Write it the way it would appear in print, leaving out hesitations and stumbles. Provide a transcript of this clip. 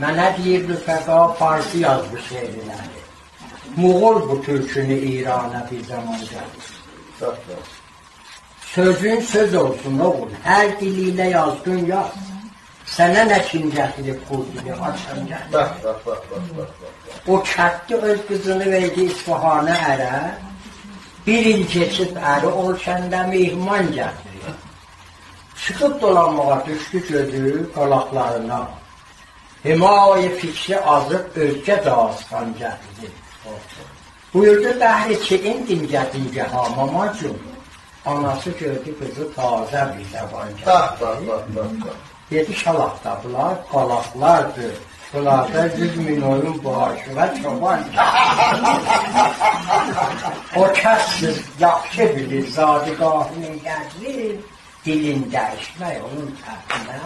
Mənə deyirdi fəqa Farsi yazdı şehirləri. Muğul bu türkünü İrana bir zaman gəlir. Sözün söz olsun oğul, hər diliyle yazdın yaz. Sənə nə kim gətirib qul dili açan gəlir. O kətdi öz qızını verdi İsfahana ərə. Bir il keçib əri ol kəndə mehman gətirir. Çıxıb dolanmağa düşdü gözü qalaqlarına. Himaye fikri azıb özgə dağıstan gətirir. Buyurdu dəhri ki, indin gətincə hamamacım. Anası gördü kızı taze bir yaban gətirir. Dedi şalaqdadılar, qalaqlardır. Bunlarda 100 milyonun bağışına çoban O kəssiz yaxşı bilir, zadigahının gətirir, dilin dəyişmək onun tərfinə.